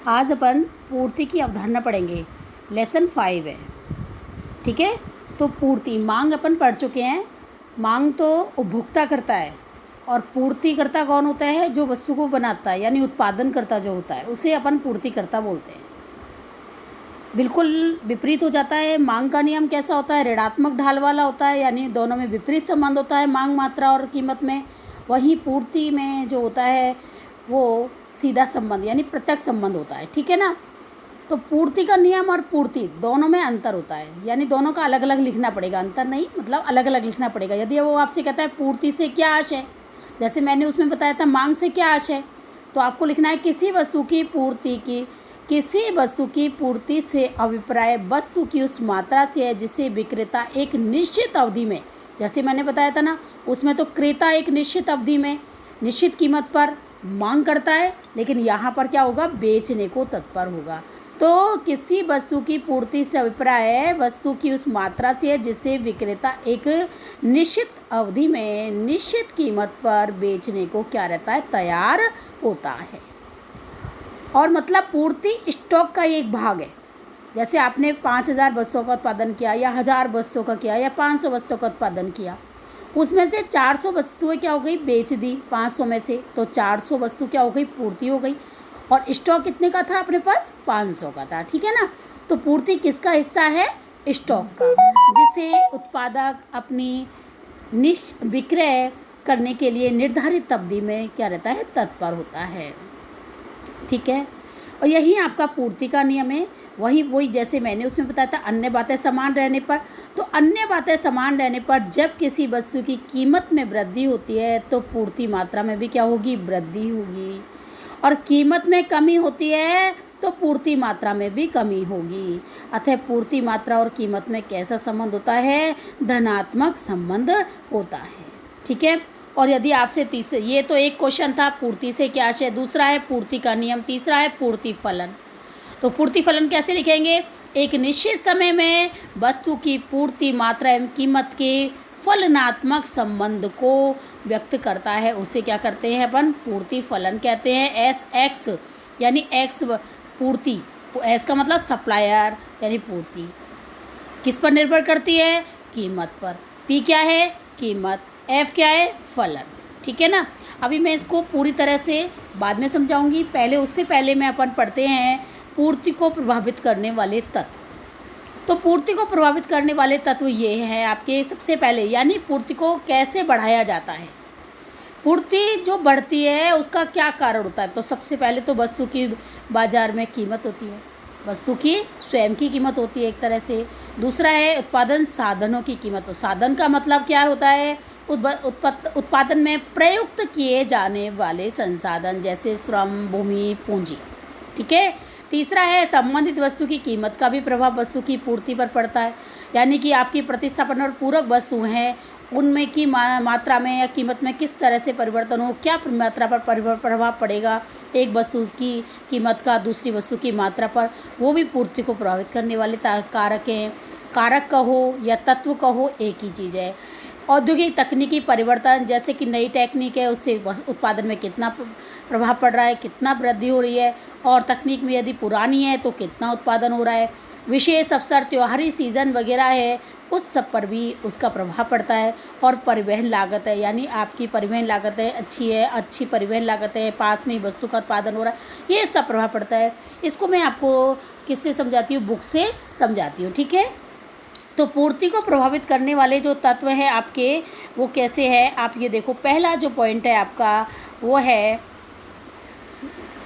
आज अपन पूर्ति की अवधारणा पढ़ेंगे। लेसन 5 है, ठीक है। तो पूर्ति, मांग अपन पढ़ चुके हैं। मांग तो उपभोक्ता करता है और पूर्तिकर्ता कौन होता है? जो वस्तु को बनाता है, यानी उत्पादन करता जो होता है उसे अपन पूर्तिकर्ता बोलते हैं। बिल्कुल विपरीत हो जाता है। मांग का नियम कैसा होता है? ऋणात्मक ढाल वाला होता है, यानी दोनों में विपरीत संबंध होता है, मांग मात्रा और कीमत में। वहीं पूर्ति में जो होता है वो सीधा संबंध यानी प्रत्यक्ष संबंध होता है, ठीक है ना। तो पूर्ति का नियम और पूर्ति दोनों में अंतर होता है, यानी दोनों का अलग अलग लिखना पड़ेगा। अंतर नहीं, मतलब अलग अलग लिखना पड़ेगा। यदि वो आपसे कहता है पूर्ति से क्या आशय, जैसे मैंने उसमें बताया था मांग से क्या आशय, तो आपको लिखना है किसी वस्तु की पूर्ति से अभिप्राय वस्तु की उस मात्रा से है जिसे विक्रेता एक निश्चित अवधि में, जैसे मैंने बताया था ना, उसमें तो क्रेता एक निश्चित अवधि में निश्चित कीमत पर मांग करता है, लेकिन यहाँ पर क्या होगा? बेचने को तत्पर होगा। तो किसी वस्तु की पूर्ति से अभिप्राय वस्तु की उस मात्रा से है जिसे विक्रेता एक निश्चित अवधि में निश्चित कीमत पर बेचने को क्या रहता है? तैयार होता है। और मतलब पूर्ति स्टॉक का एक भाग है। जैसे आपने 5000 वस्तुओं का उत्पादन किया या 1000 वस्तुओं का किया या 500 वस्तुओं का उत्पादन किया, उसमें से 400 वस्तुएं क्या हो गई? बेच दी 500 में से, तो 400 वस्तु क्या हो गई? पूर्ति हो गई। और स्टॉक कितने का था अपने पास? 500 का था, ठीक है ना। तो पूर्ति किसका हिस्सा है? स्टॉक का, जिसे उत्पादक अपनी विक्रय करने के लिए निर्धारित अवधि में क्या रहता है? तत्पर होता है, ठीक है। और यही आपका पूर्ति का नियम है। वही जैसे मैंने उसमें बताया था, अन्य बातें समान रहने पर। तो अन्य बातें समान रहने पर जब किसी वस्तु की कीमत में वृद्धि होती है तो पूर्ति मात्रा में भी क्या होगी? वृद्धि होगी। और कीमत में कमी होती है तो पूर्ति मात्रा में भी कमी होगी। अतः पूर्ति मात्रा और कीमत में कैसा संबंध होता है? धनात्मक संबंध होता है, ठीक है। और यदि आपसे तीसरे, ये तो एक क्वेश्चन था पूर्ति से क्या आशय, दूसरा है पूर्ति का नियम, तीसरा है पूर्ति फलन। तो पूर्ति फलन कैसे लिखेंगे? एक निश्चित समय में वस्तु की पूर्ति मात्रा एवं कीमत के फलनात्मक संबंध को व्यक्त करता है, उसे क्या करते हैं अपन? पूर्ति फलन कहते हैं। एस एक्स यानी एक्स पूर्ति, एस का मतलब सप्लायर यानी पूर्ति, किस पर निर्भर करती है? कीमत पर। पी क्या है? कीमत। एफ क्या है? फलन, ठीक है ना। अभी मैं इसको पूरी तरह से बाद में समझाऊंगी, उससे पहले मैं अपन पढ़ते हैं पूर्ति को प्रभावित करने वाले तत्व। तो पूर्ति को प्रभावित करने वाले तत्व ये हैं आपके, सबसे पहले, यानी पूर्ति को कैसे बढ़ाया जाता है। पूर्ति जो बढ़ती है उसका क्या कारण होता है? तो सबसे पहले तो वस्तु की बाजार में कीमत होती है, वस्तु की स्वयं की कीमत होती है एक तरह से। दूसरा है उत्पादन साधनों की कीमत। तो साधन का मतलब क्या होता है? उत्पादन में प्रयुक्त किए जाने वाले संसाधन, जैसे श्रम, भूमि, पूंजी, ठीक है। तीसरा है संबंधित वस्तु की कीमत का भी प्रभाव वस्तु की पूर्ति पर पड़ता है, यानी कि आपकी प्रतिस्थापन और पूरक वस्तु हैं उनमें की मात्रा में या कीमत में किस तरह से परिवर्तन हो, क्या मात्रा पर प्रभाव पड़ेगा एक वस्तु की कीमत का दूसरी वस्तु की मात्रा पर, वो भी पूर्ति को प्रभावित करने वाले कारक हैं। कारक कहो या तत्व कहो, एक ही चीज़ है। औद्योगिक तकनीकी परिवर्तन, जैसे कि नई टेक्निक है उससे उत्पादन में कितना प्रभाव पड़ रहा है, कितना वृद्धि हो रही है, और तकनीक में यदि पुरानी है तो कितना उत्पादन हो रहा है। विशेष अवसर, त्योहारी सीज़न वगैरह है, उस सब पर भी उसका प्रभाव पड़ता है। और परिवहन लागत है, यानी आपकी परिवहन लागत है अच्छी परिवहन लागत है, पास में ही वस्तु का उत्पादन हो रहा है, ये सब प्रभाव पड़ता है। इसको मैं आपको किससे समझाती हूँ? बुक से समझाती हूँ, ठीक है। तो पूर्ति को प्रभावित करने वाले जो तत्व हैं आपके, वो कैसे हैं? आप ये देखो, पहला जो पॉइंट है आपका वो है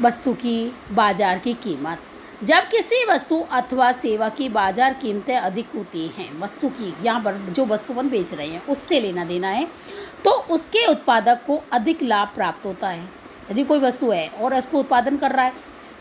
वस्तु की बाजार की कीमत। जब किसी वस्तु अथवा सेवा की बाजार कीमतें अधिक होती हैं, वस्तु की, यहाँ पर जो वस्तु हम बेच रहे हैं उससे लेना देना है, तो उसके उत्पादक को अधिक लाभ प्राप्त होता है। यदि कोई वस्तु है और उसको उत्पादन कर रहा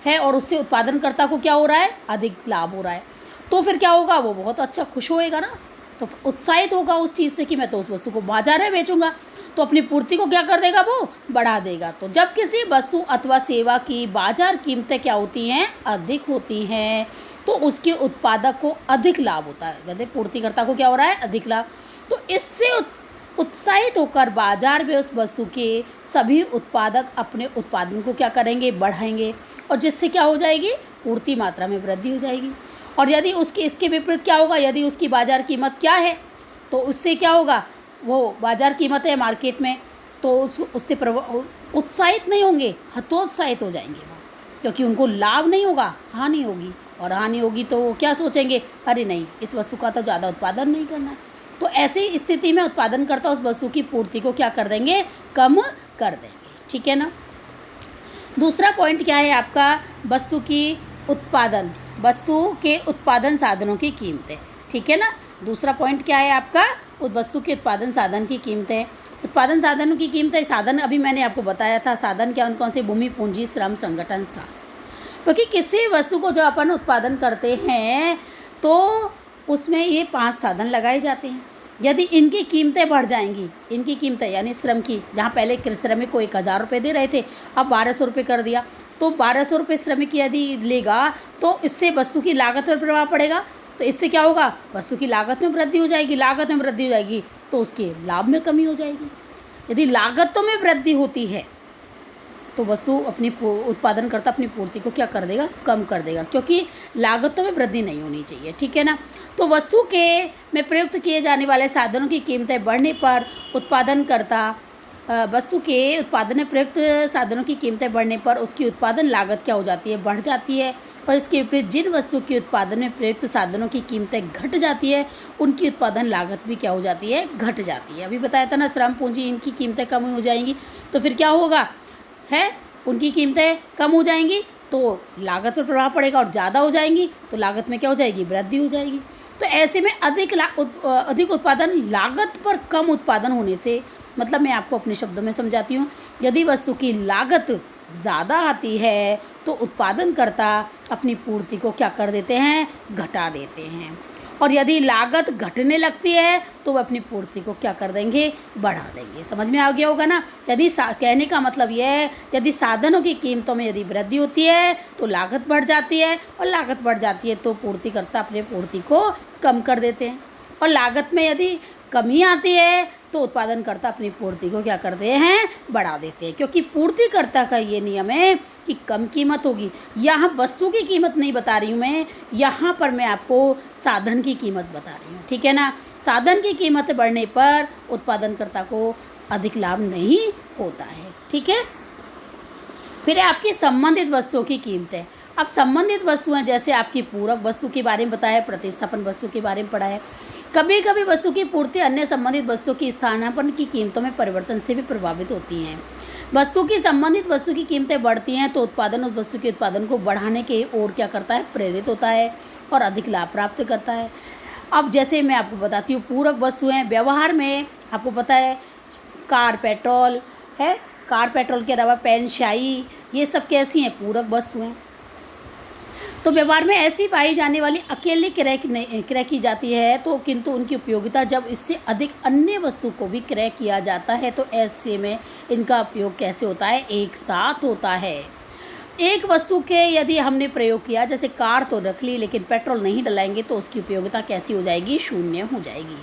है और उससे उत्पादनकर्ता को क्या हो रहा है? अधिक लाभ हो रहा है, तो फिर क्या होगा? वो बहुत अच्छा खुश होएगा ना, तो उत्साहित होगा उस चीज़ से कि मैं तो उस वस्तु को बाजार में बेचूंगा, तो अपनी पूर्ति को क्या कर देगा? वो बढ़ा देगा। तो जब किसी वस्तु अथवा सेवा की बाजार कीमतें क्या होती हैं? अधिक होती हैं, तो उसके उत्पादक को अधिक लाभ होता है। वैसे पूर्तिकर्ता को क्या हो रहा है? अधिक लाभ। तो इससे उत्साहित होकर बाजार में उस वस्तु के सभी उत्पादक अपने उत्पादन को क्या करेंगे? बढ़ाएंगे। और जिससे क्या हो जाएगी, पूर्ति मात्रा में वृद्धि हो जाएगी। और यदि उसके इसके विपरीत क्या होगा, यदि उसकी बाज़ार कीमत क्या है तो उससे क्या होगा, वो बाज़ार कीमत है मार्केट में, तो उससे उत्साहित नहीं होंगे, हतोत्साहित हो जाएंगे वो, क्योंकि उनको लाभ नहीं होगा, हानि होगी। और हानि होगी तो वो क्या सोचेंगे, अरे नहीं, इस वस्तु का तो ज़्यादा उत्पादन नहीं करना है। तो ऐसी स्थिति में उत्पादनकर्ता उस वस्तु की पूर्ति को क्या कर देंगे, कम कर देंगे। ठीक है ना। दूसरा पॉइंट क्या है आपका, वस्तु के उत्पादन साधनों की कीमतें। ठीक है ना। दूसरा पॉइंट क्या है आपका, उस वस्तु के उत्पादन साधन की कीमतें। उत्पादन साधनों की कीमतें, साधन अभी मैंने आपको बताया था, साधन क्या कौन से, भूमि, पूंजी, श्रम, संगठन, सास। क्योंकि किसी वस्तु को जब अपन उत्पादन करते हैं तो उसमें ये 5 साधन लगाए जाते हैं। यदि इनकी कीमतें बढ़ जाएंगी, इनकी कीमतें यानी श्रम की, जहाँ पहले श्रमिक को 1000 रुपये दे रहे थे, अब 1200 रुपये कर दिया, तो 1200 रुपये श्रमिक यदि लेगा तो इससे वस्तु की लागत पर प्रभाव पड़ेगा। तो इससे क्या होगा, वस्तु की लागत में वृद्धि हो जाएगी, लागत में वृद्धि हो जाएगी तो उसके लाभ में कमी हो जाएगी। यदि लागतों में वृद्धि होती है तो वस्तु अपनी उत्पादनकर्ता अपनी पूर्ति को क्या कर देगा, कम कर देगा, क्योंकि लागतों में वृद्धि नहीं होनी चाहिए। ठीक है ना। तो वस्तु के में प्रयुक्त किए जाने वाले साधनों की कीमतें बढ़ने पर उत्पादनकर्ता वस्तु के उत्पादन में प्रयुक्त साधनों की कीमतें बढ़ने पर उसकी उत्पादन लागत क्या हो जाती है, बढ़ जाती है। और इसके विपरीत जिन वस्तु के उत्पादन में प्रयुक्त साधनों की कीमतें घट जाती है, उनकी उत्पादन लागत भी क्या हो जाती है, घट जाती है। अभी बताया था ना, श्रम पूंजी, इनकी कीमतें कम हो जाएंगी तो फिर क्या होगा है, उनकी कीमतें कम हो जाएंगी तो लागत पर प्रभाव पड़ेगा, और ज़्यादा हो जाएंगी तो लागत में क्या हो जाएगी, वृद्धि हो जाएगी। तो ऐसे में अधिक उत्पादन लागत पर कम उत्पादन होने से, मतलब मैं आपको अपने शब्दों में समझाती हूँ, यदि वस्तु की लागत ज़्यादा आती है तो उत्पादनकर्ता अपनी पूर्ति को क्या कर देते हैं, घटा देते हैं। और यदि लागत घटने लगती है तो वह अपनी पूर्ति को क्या कर देंगे, बढ़ा देंगे। समझ में आ गया होगा ना। यदि कहने का मतलब यह है, यदि साधनों की कीमतों में यदि वृद्धि होती है तो लागत बढ़ जाती है, और लागत बढ़ जाती है तो पूर्तिकर्ता अपने पूर्ति को कम कर देते हैं। और लागत में यदि कमी आती है तो उत्पादनकर्ता अपनी पूर्ति को क्या करते हैं, बढ़ा देते हैं, क्योंकि पूर्तिकर्ता का ये नियम है कि कम कीमत होगी। यहाँ वस्तु की कीमत नहीं बता रही हूँ मैं, यहाँ पर मैं आपको साधन की कीमत बता रही हूँ। ठीक है ना। साधन की कीमत बढ़ने पर उत्पादनकर्ता को अधिक लाभ नहीं होता है। ठीक है। फिर आपकी संबंधित वस्तुओं की कीमतें। अब संबंधित वस्तुएं जैसे आपकी पूरक वस्तु के बारे में बताया, प्रतिस्थापन वस्तु के बारे में पढ़ा है। कभी कभी वस्तु की पूर्ति अन्य संबंधित वस्तु की स्थानापन्न की कीमतों में परिवर्तन से भी प्रभावित होती हैं। वस्तु की संबंधित वस्तु की कीमतें बढ़ती हैं तो उत्पादन उस वस्तु के उत्पादन को बढ़ाने के ओर क्या करता है, प्रेरित होता है और अधिक लाभ प्राप्त करता है। अब जैसे मैं आपको बताती हूँ, पूरक वस्तुएं व्यवहार में आपको पता है, कार पेट्रोल है, कार पेट्रोल के अलावा पेन स्याही, ये सब कैसी हैं, पूरक वस्तुएं। तो व्यवहार में ऐसी पाई जाने वाली अकेले क्रय की जाती है, तो किंतु उनकी उपयोगिता जब इससे अधिक अन्य वस्तु को भी क्रय किया जाता है तो ऐसे में इनका उपयोग कैसे होता है, एक साथ होता है। एक वस्तु के यदि हमने प्रयोग किया, जैसे कार तो रख ली लेकिन पेट्रोल नहीं डलाएंगे तो उसकी उपयोगिता कैसी हो जाएगी, शून्य हो जाएगी।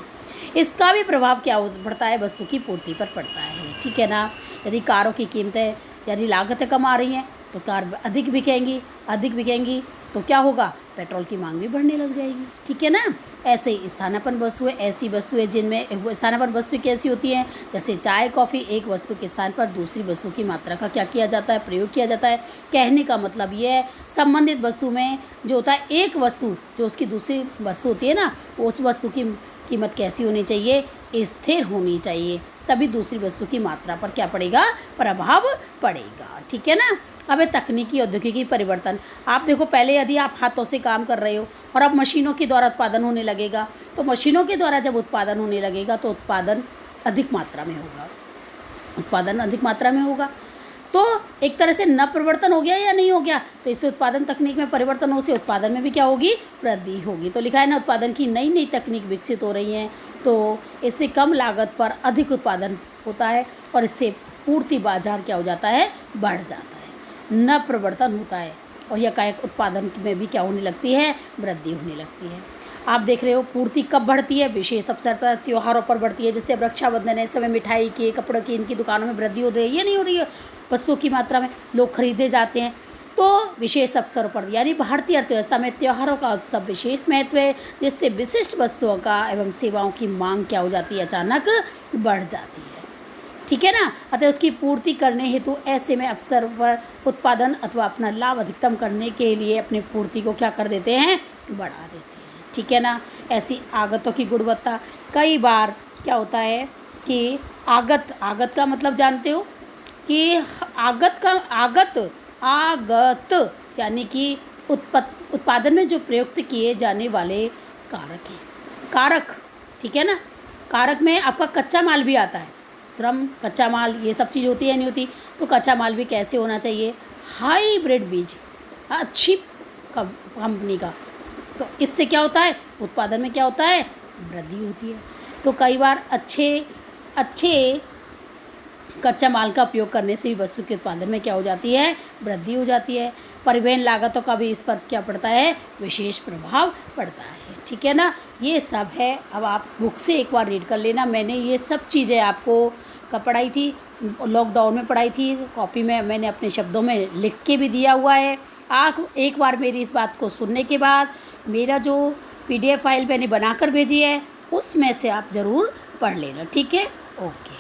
इसका भी प्रभाव क्या पड़ता है, वस्तु की पूर्ति पर पड़ता है। ठीक है ना। यदि कारों की कीमतें, यदि लागतें कम आ रही हैं तो कार अधिक बिकेंगी तो क्या होगा, पेट्रोल की मांग भी बढ़ने लग जाएगी। ठीक है ना। ऐसे ही स्थानापन्न वस्तुएं, ऐसी वस्तुएं जिनमें स्थानापन्न वस्तु कैसी होती हैं, जैसे चाय कॉफ़ी, एक वस्तु के स्थान पर दूसरी वस्तु की मात्रा का क्या किया जाता है, प्रयोग किया जाता है। कहने का मतलब ये है, संबंधित वस्तु में जो होता है, एक वस्तु जो उसकी दूसरी वस्तु होती है ना, उस वस्तु की कीमत कैसी होनी चाहिए, स्थिर होनी चाहिए, तभी दूसरी वस्तु की मात्रा पर क्या पड़ेगा, प्रभाव पड़ेगा। ठीक है ना। अब तकनीकी औद्योगिकी परिवर्तन। आप देखो, पहले यदि आप हाथों से काम कर रहे हो और अब मशीनों के द्वारा उत्पादन होने लगेगा, तो मशीनों के द्वारा जब उत्पादन होने लगेगा तो उत्पादन अधिक मात्रा में होगा। तो एक तरह से न परिवर्तन हो गया या नहीं हो गया, तो इससे उत्पादन तकनीक में परिवर्तन हो से उत्पादन में भी क्या होगी, वृद्धि होगी। तो लिखा है ना, उत्पादन की नई नई तकनीक विकसित हो रही हैं, तो इससे कम लागत पर अधिक उत्पादन होता है और इससे पूर्ति बाजार क्या हो जाता है, बढ़ जाता है, न परिवर्तन होता है। और यह उत्पादन में भी क्या होने लगती है, वृद्धि होने लगती है। आप देख रहे हो पूर्ति कब बढ़ती है, विशेष अवसर पर, त्योहारों पर बढ़ती है। जैसे अब रक्षाबंधन है, समय मिठाई की, कपड़ों की, इनकी दुकानों में वृद्धि हो रही है या नहीं हो रही है, वस्तुओं की मात्रा में लोग खरीदे जाते हैं। तो विशेष अवसरों पर यानी भारतीय अर्थव्यवस्था में त्योहारों का उत्सव विशेष महत्व है, जिससे विशिष्ट वस्तुओं का एवं सेवाओं की मांग क्या हो जाती है, अचानक बढ़ जाती है। ठीक है ना। अतः उसकी पूर्ति करने हेतु ऐसे में अवसर पर उत्पादन अथवा अपना लाभ अधिकतम करने के लिए अपनी पूर्ति को क्या कर देते हैं, बढ़ा देते हैं। ठीक है ना। ऐसी आगतों की गुणवत्ता, कई बार क्या होता है कि आगत का मतलब जानते हो कि आगत यानी कि उत्पादन में जो प्रयुक्त किए जाने वाले कारक हैं, कारक। ठीक है ना। कारक में आपका कच्चा माल भी आता है, श्रम, कच्चा माल, ये सब चीज़ होती है नहीं होती। तो कच्चा माल भी कैसे होना चाहिए, हाइब्रिड बीज, अच्छी कंपनी का। तो इससे क्या होता है, उत्पादन में क्या होता है, वृद्धि होती है। तो कई बार अच्छे कच्चा माल का उपयोग करने से भी वस्तु के उत्पादन में क्या हो जाती है, वृद्धि हो जाती है। परिवहन लागतों का भी इस पर क्या पड़ता है, विशेष प्रभाव पड़ता है। ठीक है ना। ये सब है। अब आप बुक से एक बार रीड कर लेना। मैंने ये सब चीज़ें आपको कब पढ़ाई थी, लॉकडाउन में पढ़ाई थी। कॉपी में मैंने अपने शब्दों में लिख के भी दिया हुआ है। आप एक बार मेरी इस बात को सुनने के बाद मेरा जो PDF फाइल मैंने बनाकर भेजी है उसमें से आप ज़रूर पढ़ लेना। ठीक है। ओके।